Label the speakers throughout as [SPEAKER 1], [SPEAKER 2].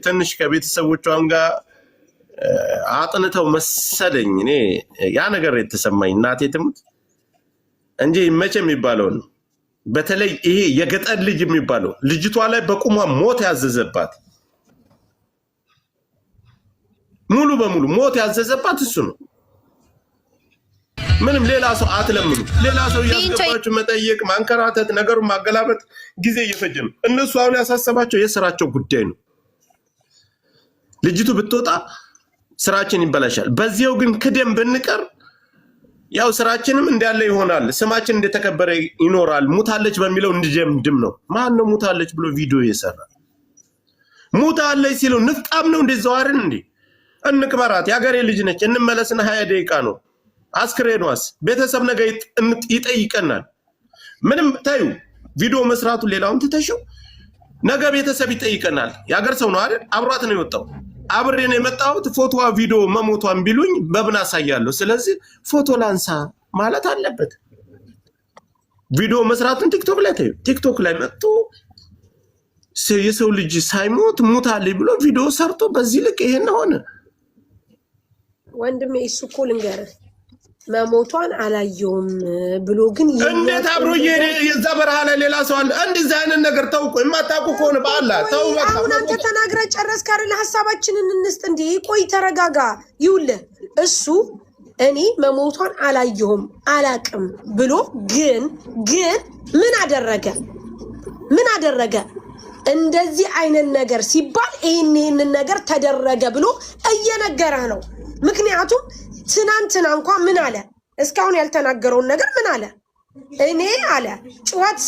[SPEAKER 1] ትንሽ ከቤተሰቦቿም ጋር አጥንተው መሰለኝ እኔ ያ ነገር የተሰማኝ እናቴ ትሙት እንጂ መቼ የሚባለው ነው። በተለይ ይሄ የገጠር ልጅ የሚባለው ልጅቷ ላይ በቁሟ ሞት ያዘዘባት ሙሉ በሙሉ ሞት ያዘዘባት እሱ ነው። ምንም ሌላ ሰው አትለምኑ። ሌላ ሰው ያስገባችሁ መጠየቅ፣ ማንከራተት፣ ነገሩን ማገላበጥ ጊዜ እየፈጀ ነው። እነሱ አሁን ያሳሰባቸው የስራቸው ጉዳይ ነው። ልጅቱ ብትወጣ ስራችን ይበላሻል። በዚያው ግን ክደም ብንቀር ያው ስራችንም እንዳለ ይሆናል። ስማችን እንደተከበረ ይኖራል። ሙታለች በሚለው እንድጀምድም ነው። ማን ነው ሙታለች ብሎ ቪዲዮ የሰራ? ሙታለች ሲለው ንፍቃም ነው እንደዛው አይደል እንዴ? እንቅበራት፣ ያገሬ ልጅ ነች፣ እንመለስና 20 ደቂቃ ነው አስክሬኗስ። ቤተሰብ ነገ ይጠይቀናል። ምንም ታዩ ቪዲዮ መስራቱ ሌላውን ትተሽው ነገ ቤተሰብ ይጠይቀናል። ያገር ሰው ነው አይደል? አብሯት ነው የወጣው። አብሬን የመጣሁት ፎቶዋ ቪዲዮ መሞቷን ቢሉኝ በምን አሳያለሁ? ስለዚህ ፎቶ ላንሳ ማለት አለበት። ቪዲዮ መስራቱን ቲክቶክ ላይ ታዩ። ቲክቶክ ላይ መጥቶ የሰው ልጅ ሳይሞት ሙታለች ብሎ ቪዲዮ ሰርቶ በዚህ ልክ ይሄን ሆነ።
[SPEAKER 2] ወንድሜ እሱ እኮ ልንገርህ መሞቷን አላየውም ብሎ ግን
[SPEAKER 1] እንዴት አብሮ የዛ በረሃ ላይ ሌላ ሰው አለ? እንደዚህ አይነት ነገር ተውቆ የማታውቁ ከሆነ በአላ ተው። በቃ
[SPEAKER 2] አሁን አንተ ተናግረህ ጨረስክ አይደል? ሐሳባችንን እንስጥ እንዴ። ቆይ ተረጋጋ። ይውልህ እሱ እኔ መሞቷን አላየውም አላቅም ብሎ ግን ምን አደረገ? እንደዚህ አይነት ነገር ሲባል ይሄንን ነገር ተደረገ ብሎ እየነገረህ ነው። ምክንያቱም ትናንትና እንኳን ምን አለ? እስካሁን ያልተናገረውን ነገር ምን አለ? እኔ አለ ጩኸት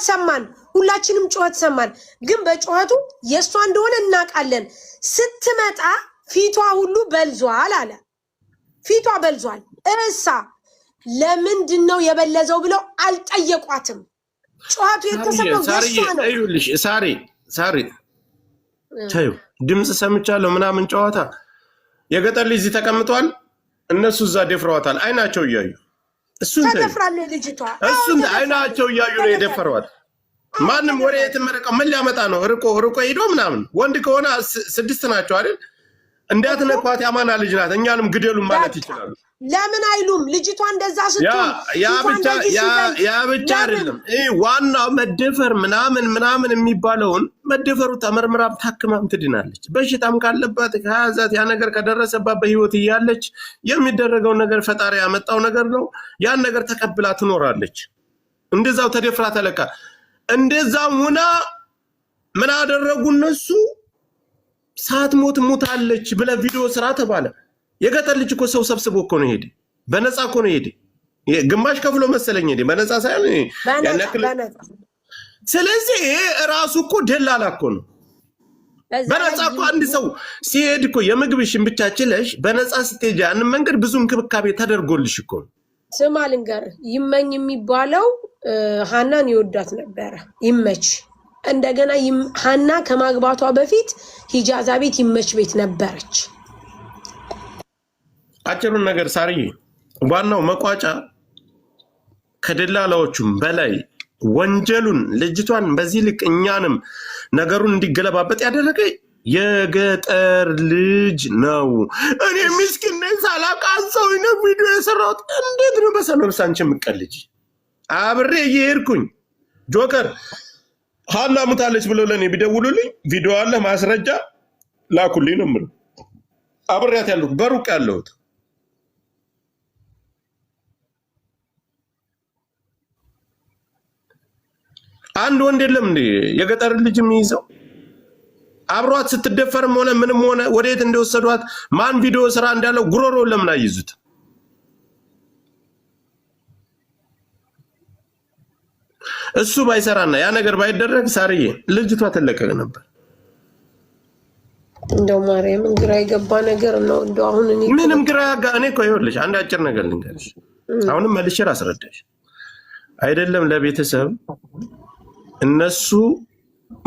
[SPEAKER 2] ሰማን፣ ሁላችንም ጩኸት ሰማን። ግን በጩኸቱ የእሷ እንደሆነ እናውቃለን። ስትመጣ ፊቷ ሁሉ በልዟል አለ። ፊቷ በልዟል። እሳ ለምንድን ነው የበለዘው ብለው አልጠየቋትም። ጩኸቱ የተሰማው የእሷ ነው።
[SPEAKER 1] ይኸውልሽ ሳሪ ታዩ ድምፅ ሰምቻለሁ ምናምን ጨዋታ የገጠር ልጅ ተቀምጧል። እነሱ እዛ ደፍረዋታል። አይናቸው እያዩ እሱን
[SPEAKER 2] ተደፍራለች ልጅቷ።
[SPEAKER 1] እሱን አይናቸው እያዩ ነው የደፈሯት። ማንም ወሬ የተመረቀው ምን ሊያመጣ ነው? ርቆ ሄዶ ምናምን ወንድ ከሆነ 6 ናቸው አይደል? እንዳትነኳት ያማና ልጅ ናት። እኛንም ግደሉም ማለት ይችላሉ።
[SPEAKER 2] ለምን አይሉም? ልጅቷ እንደዛ ስትሆን
[SPEAKER 1] ያ ብቻ አይደለም። ዋናው መደፈር ምናምን የሚባለውን መደፈሩ ተመርምራ ታክማም ትድናለች። በሽታም ካለባት ከያዛት ያ ነገር ከደረሰባት በህይወት እያለች የሚደረገው ነገር ፈጣሪ ያመጣው ነገር ነው። ያን ነገር ተቀብላ ትኖራለች። እንደዛው ተደፍራ ተለካ እንደዛው ሙና ምን አደረጉ እነሱ? ሳትሞት ሙታለች ብለ ቪዲዮ ስራ ተባለ። የገጠር ልጅ እኮ ሰው ሰብስቦ እኮ ነው ሄደ። በነፃ እኮ ነው ሄደ። ግማሽ ከፍሎ መሰለኝ ሄደ። በነፃ ሳይሆን ስለዚህ ራሱ እኮ ደላላ እኮ ነው። በነፃ እኮ አንድ ሰው ሲሄድ እኮ የምግብሽን ብቻ ችለሽ በነፃ ስትሄጂ ያንን መንገድ ብዙ እንክብካቤ ተደርጎልሽ እኮ ነው።
[SPEAKER 2] ስማ ልንገርህ፣ ይመኝ የሚባለው ሀናን ይወዳት ነበረ። ይመች እንደገና ሀና ከማግባቷ በፊት ሂጃዛ ቤት ይመች ቤት ነበረች።
[SPEAKER 1] አጭሩን ነገር ሳርዬ፣ ዋናው መቋጫ ከደላላዎቹም በላይ ወንጀሉን ልጅቷን በዚህ ልክ እኛንም ነገሩን እንዲገለባበጥ ያደረገ የገጠር ልጅ ነው። እኔ ምስኪን ነኝ ሳላቃሰው ነው ቪዲዮ የሰራሁት። እንዴት ነው በሰበብ ሳንቺ የምቀልጅ? አብሬ እየሄድኩኝ ጆከር ሀና ሙታለች ብለው ለእኔ ቢደውሉልኝ ቪዲዮ አለ ማስረጃ ላኩልኝ ነው የምለው። አብሬያት ያለሁት በሩቅ ያለሁት አንድ ወንድ የለም እንዴ የገጠር ልጅ የሚይዘው? አብሯት ስትደፈርም ሆነ ምንም ሆነ ወዴት እንደወሰዷት ማን ቪዲዮ ስራ እንዳለው ጉሮሮ ለምን አይዙት? እሱ ባይሰራና ያ ነገር ባይደረግ ሳርዬ ልጅቷ ተለቀቀ ነበር።
[SPEAKER 2] እንደው ማርያም ግራ የገባ ነገር ነው። እንደው አሁን
[SPEAKER 1] ምንም ግራ እኔ እኮ ይኸውልሽ አንድ አጭር ነገር ልንገርሽ። አሁንም መልሼ አስረዳሽ አይደለም ለቤተሰብ እነሱ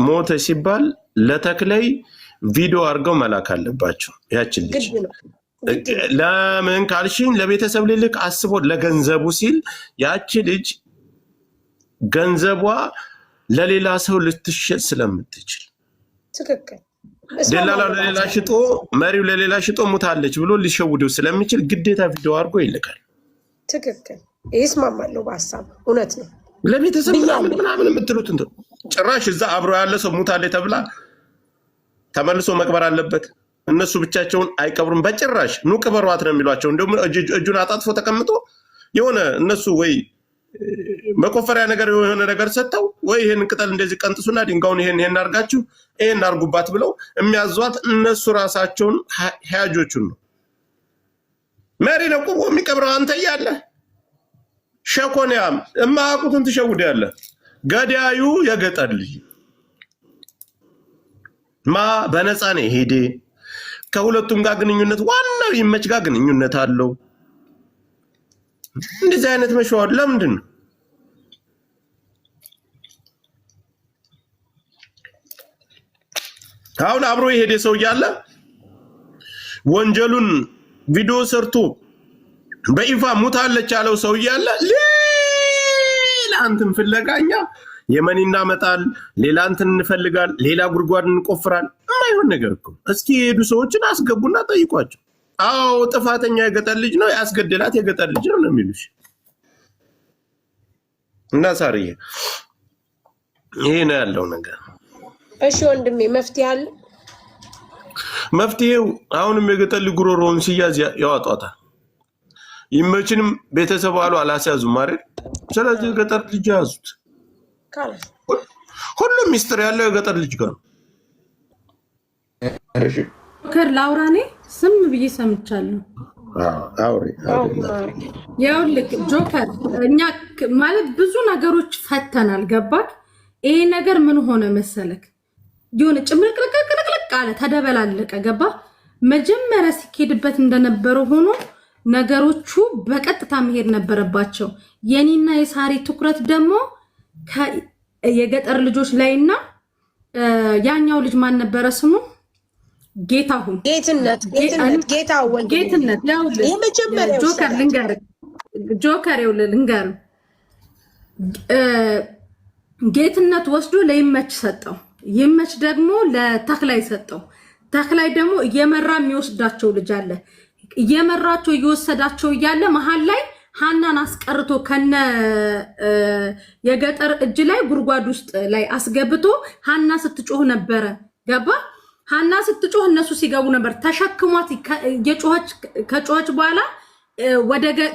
[SPEAKER 1] ሞተ ሲባል ለተክለይ ቪዲዮ አድርገው መላክ አለባቸው። ያችን ልጅ ለምን ካልሽኝ ለቤተሰብ ልልክ አስቦ ለገንዘቡ ሲል ያቺ ልጅ ገንዘቧ ለሌላ ሰው ልትሸጥ ስለምትችል
[SPEAKER 2] ትክክል
[SPEAKER 1] ደላላ ለሌላ ሽጦ መሪው ለሌላ ሽጦ ሞታለች ብሎ ሊሸውደው ስለሚችል ግዴታ ቪዲዮ አድርጎ ይልካል።
[SPEAKER 2] ትክክል ይስማማለሁ በሐሳብ እውነት ነው።
[SPEAKER 1] ለቤተሰብ ምናምን የምትሉት እንትን ጭራሽ እዛ አብሮ ያለ ሰው ሞታለች ተብላ ተመልሶ መቅበር አለበት። እነሱ ብቻቸውን አይቀብሩም በጭራሽ። ኑ ቅበሯት ነው የሚሏቸው። እንደውም እጁን አጣጥፎ ተቀምጦ የሆነ እነሱ ወይ መቆፈሪያ ነገር የሆነ ነገር ሰጥተው ወይ ይሄን ቅጠል እንደዚህ ቀንጥሱና ድንጋዩን ይሄን አርጋችሁ ይሄን አርጉባት ብለው የሚያዟት እነሱ ራሳቸውን ሀያጆቹን ነው። መሪ ነው ቆሞ የሚቀብረው አንተ እያለ ሸኮንያም እማያውቁትን ትሸውድ ያለ ገዳዩ የገጠር ልጅ ማ በነፃ ነው ሄደ። ከሁለቱም ጋር ግንኙነት ዋናው ይመች ጋር ግንኙነት አለው። እንደዚህ አይነት መሸዋወድ ለምንድን ነው? አሁን አብሮ የሄደ ሰው እያለ ወንጀሉን ቪዲዮ ሰርቶ በይፋ ሙታለች ያለው ሰው እያለ ሌላ እንትን ፍለጋኛ የመን እናመጣል፣ ሌላ እንትን እንፈልጋል፣ ሌላ ጉድጓድ እንቆፍራል። የማይሆን ነገር እኮ። እስኪ የሄዱ ሰዎችን አስገቡና ጠይቋቸው። አዎ ጥፋተኛ የገጠር ልጅ ነው ያስገደላት የገጠር ልጅ ነው የሚሉሽ። እና ሳርዬ ይሄ ነው ያለው ነገር።
[SPEAKER 2] እሺ ወንድሜ መፍትሄ አለ?
[SPEAKER 1] መፍትሄው አሁንም የገጠር ልጅ ጉሮሮውን ሲያዝ ያዋጧታል። ይመችንም ቤተሰብ አሉ አላስያዙም አይደል? ስለዚህ የገጠር ልጅ ያዙት። ሁሉም ሚስጥር ያለው የገጠር ልጅ ጋር ነው።
[SPEAKER 3] ጆከር ላውራኔ ስም ብዬ ሰምቻለሁ። ያውልክ ጆከር እኛ ማለት ብዙ ነገሮች ፈተናል። ገባክ? ይሄ ነገር ምን ሆነ መሰለክ? የሆነ ጭምልቅልቅልቅልቅ አለ፣ ተደበላለቀ። ገባ? መጀመሪያ ሲኬድበት እንደነበረው ሆኖ ነገሮቹ በቀጥታ መሄድ ነበረባቸው። የኔና የሳሪ ትኩረት ደግሞ የገጠር ልጆች ላይና ያኛው ልጅ ማን ነበረ ስሙ? ጌታሁን ጌትነት ጆከር ልንገር ጌትነት ወስዶ ለይመች ሰጠው። ይመች ደግሞ ለተክላይ ሰጠው። ተክላይ ደግሞ እየመራ የሚወስዳቸው ልጅ አለ። እየመራቸው እየወሰዳቸው እያለ መሀል ላይ ሀናን አስቀርቶ ከነ የገጠር እጅ ላይ ጉድጓድ ውስጥ ላይ አስገብቶ ሀና ስትጮህ ነበረ። ገባ? ሀና ስትጮህ እነሱ ሲገቡ ነበር። ተሸክሟት ከጮኸች በኋላ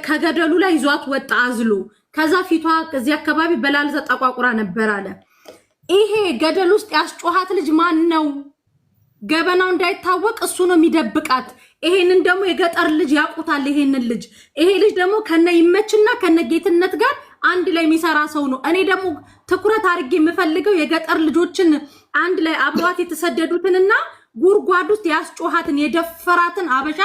[SPEAKER 3] ከገደሉ ላይ ይዟት ወጣ አዝሎ። ከዛ ፊቷ እዚህ አካባቢ በላልዘ ጠቋቁራ ነበር አለ። ይሄ ገደል ውስጥ ያስጮሃት ልጅ ማን ነው? ገበናው እንዳይታወቅ እሱ ነው የሚደብቃት። ይሄንን ደግሞ የገጠር ልጅ ያውቁታል። ይሄንን ልጅ ይሄ ልጅ ደግሞ ከነ ይመችና ከነ ጌትነት ጋር አንድ ላይ የሚሰራ ሰው ነው። እኔ ደግሞ ትኩረት አድርጌ የምፈልገው የገጠር ልጆችን አንድ ላይ አብሯት የተሰደዱትንና ጉድጓድ ውስጥ ያስጮሃትን የደፈራትን አበሻ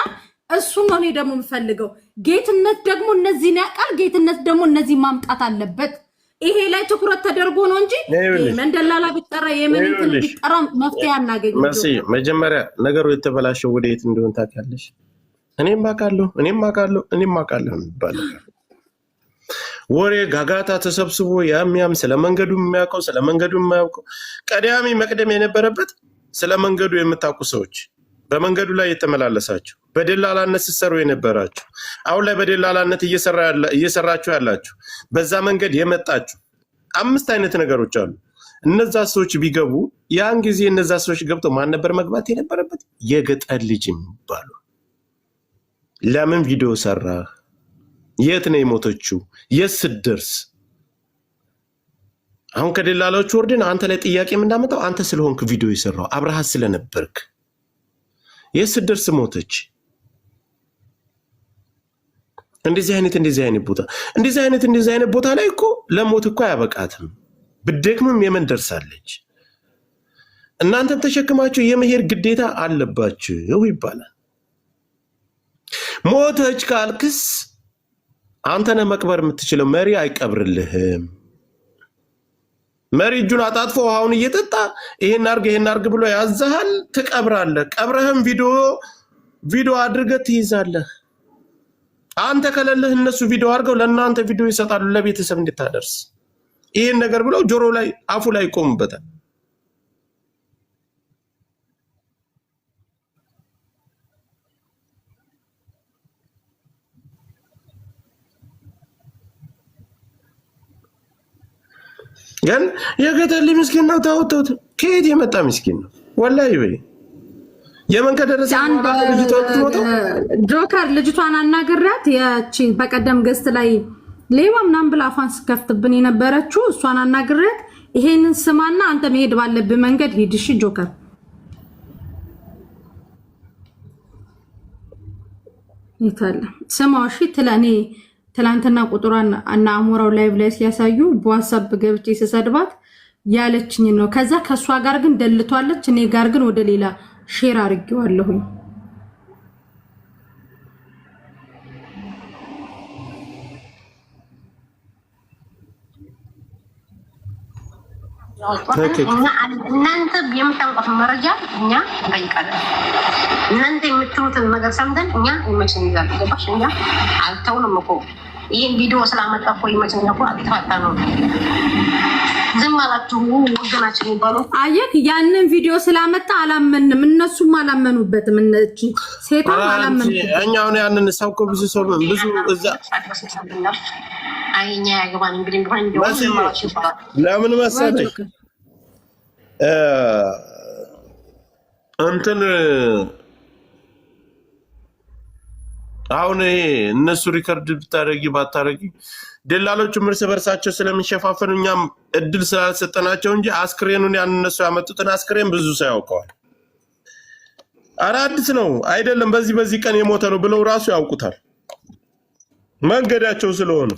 [SPEAKER 3] እሱ ነው እኔ ደግሞ የምፈልገው። ጌትነት ደግሞ እነዚህን ያውቃል። ጌትነት ደግሞ እነዚህ ማምጣት አለበት። ይሄ ላይ ትኩረት ተደርጎ ነው እንጂ መንደላላ ቢጠራ የመንንትን ቢጠራ መፍትሄ አናገኝም።
[SPEAKER 1] መጀመሪያ ነገሩ የተበላሸው ወደ የት እንደሆነ ታውቂያለሽ? እኔም አውቃለሁ የሚባለው ወሬ ጋጋታ ተሰብስቦ ያም ስለ መንገዱ የሚያውቀው ስለ መንገዱ የማያውቀው ቀዳሚ መቅደም የነበረበት ስለ መንገዱ የምታውቁ ሰዎች በመንገዱ ላይ የተመላለሳችሁ በደላላነት ሲሰሩ የነበራችሁ አሁን ላይ በደላላነት እየሰራችሁ ያላችሁ በዛ መንገድ የመጣችሁ 5 አይነት ነገሮች አሉ። እነዛ ሰዎች ቢገቡ ያን ጊዜ እነዛ ሰዎች ገብተው ማን ነበር መግባት የነበረበት? የገጠር ልጅ የሚባሉ። ለምን ቪዲዮ ሰራ? የት ነው የሞተችው? የት ስትደርስ? አሁን ከደላላዎች ወርደን አንተ ላይ ጥያቄ የምናመጣው አንተ ስለሆንክ ቪዲዮ የሰራው አብረሃት ስለነበርክ የት ስትደርስ ሞተች? እንደዚህ አይነት ቦታ ላይ እኮ ለሞት እኮ አያበቃትም። ብደክምም የመን ደርሳለች። እናንተም ተሸክማችሁ የመሄድ ግዴታ አለባችሁ ይባላል። ሞተች ካልክስ አንተ ነህ መቅበር የምትችለው። መሪ አይቀብርልህም። መሪ እጁን አጣጥፎ ውሃውን እየጠጣ ይሄን አርግ ብሎ ያዛሃል። ትቀብራለህ። ቀብረህም ቪዲዮ አድርገህ ትይዛለህ። አንተ ከሌለህ እነሱ ቪዲዮ አድርገው ለእናንተ ቪዲዮ ይሰጣሉ፣ ለቤተሰብ እንድታደርስ። ይሄን ነገር ብለው ጆሮ ላይ አፉ ላይ ይቆሙበታል። ግን የገጠር ምስኪን ነው። ታውቶት ከየት የመጣ ምስኪን ነው ወላሂ በይ የመንከ ደረሰ
[SPEAKER 3] ጆከር ልጅቷን አናግራት ያቺ በቀደም ገስት ላይ ሌባ ምናምን ብላ አፋን ስከፍትብን የነበረችው እሷን አናግራት ይሄንን ስማና አንተ መሄድ ባለብህ መንገድ ሂድ እሺ ጆከር ይታለ ስማው እሺ ትላኔ ትላንትና ቁጥሯን እና አሞራው ላይቭ ላይ ሲያሳዩ በዋትስአፕ ገብቼ ስሰድባት ያለችኝ ነው ከዛ ከሷ ጋር ግን ደልቷለች እኔ ጋር ግን ወደ ሌላ ሼር አድርጌዋለሁ
[SPEAKER 4] እናንተ የምታውቁት መረጃ እኛ እንጠይቃለን እናንተ የምትሉትን ነገር ሰምተን እኛ ይመችኛል ገባሽ እኛ አልተውንም እኮ ይሄን ቪዲዮ ስላመጣ እኮ ይመችኛል እኮ አጥፋታ ነው ዝም አላችሁ ወገናችን ይባለው
[SPEAKER 3] አየክ ያንን ቪዲዮ ስላመጣ አላመንም እነሱም አላመኑበትም እነቺ ሴቷም አላመኑበትም
[SPEAKER 1] እኛው ነው ያንን ሰው እኮ ብዙ ሰው ብዙ እዛ
[SPEAKER 4] አይኛ ያገባን እንግዲህ እንኳን እንደው
[SPEAKER 1] ለምን መሰለሽ እንትን አሁን እነሱ ሪከርድ ብታረጊ ባታረጊ ደላሎቹ እርስ በርሳቸው ስለሚሸፋፈኑ እኛም እድል ስላልሰጠናቸው እንጂ አስክሬኑን ያን እነሱ ያመጡትን አስክሬን ብዙ ሰው ያውቀዋል። አዲስ ነው አይደለም በዚህ ቀን የሞተ ነው ብለው ራሱ ያውቁታል መንገዳቸው ስለሆነ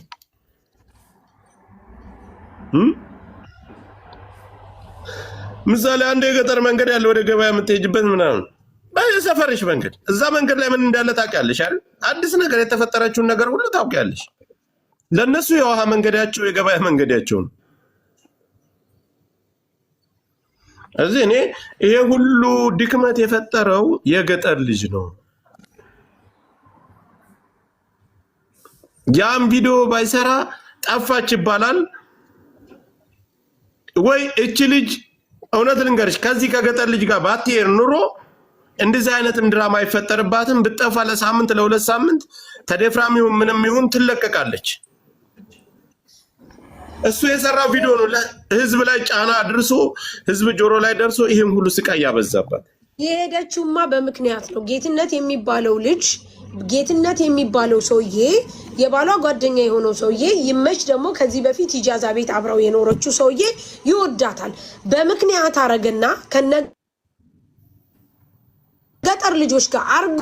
[SPEAKER 1] ምሳሌ አንድ የገጠር መንገድ ያለ ወደ ገበያ የምትሄጅበት ምናምን በሰፈርሽ መንገድ እዛ መንገድ ላይ ምን እንዳለ ታውቂያለሽ አይደል አዲስ ነገር የተፈጠረችውን ነገር ሁሉ ታውቂያለሽ ለነሱ የውሃ መንገዳቸው የገበያ መንገዳቸው ነው እዚህ እኔ ይሄ ሁሉ ድክመት የፈጠረው የገጠር ልጅ ነው ያም ቪዲዮ ባይሰራ ጠፋች ይባላል ወይ እቺ ልጅ እውነት ልንገርሽ ከዚህ ከገጠር ልጅ ጋር ባትሄድ ኑሮ እንደዚህ አይነትም ድራማ አይፈጠርባትም ብጠፋ ለሳምንት ለሁለት ሳምንት ተደፍራሚው ምንም ይሁን ትለቀቃለች እሱ የሰራው ቪዲዮ ነው ለህዝብ ላይ ጫና አድርሶ ህዝብ ጆሮ ላይ ደርሶ ይሄን ሁሉ ስቃይ ያበዛባት
[SPEAKER 2] የሄደችውማ በምክንያት ነው ጌትነት የሚባለው ሰውዬ የባሏ ጓደኛ የሆነው ሰውዬ ይመች ደግሞ ከዚህ በፊት ኢጃዛ ቤት አብረው የኖረችው ሰውዬ ይወዳታል በምክንያት አረገና ከነ ገጠር ልጆች ጋር አርጉ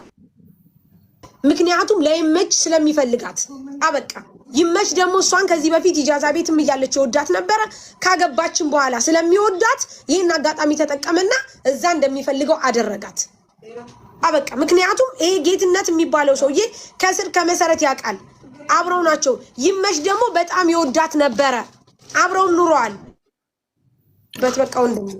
[SPEAKER 2] ምክንያቱም ለይመች ስለሚፈልጋት አበቃ ይመች ደግሞ እሷን ከዚህ በፊት ኢጃዛ ቤትም እያለች ይወዳት ነበር ካገባችን በኋላ ስለሚወዳት ይሄን አጋጣሚ ተጠቀመና እዛ እንደሚፈልገው አደረጋት አበቃ ምክንያቱም ይሄ ጌትነት የሚባለው ሰውዬ ከስር ከመሰረት ያቃል አብረው ናቸው ይመች ደግሞ በጣም ይወዳት ነበር አብረው ኑሯል በተበቃው እንደምን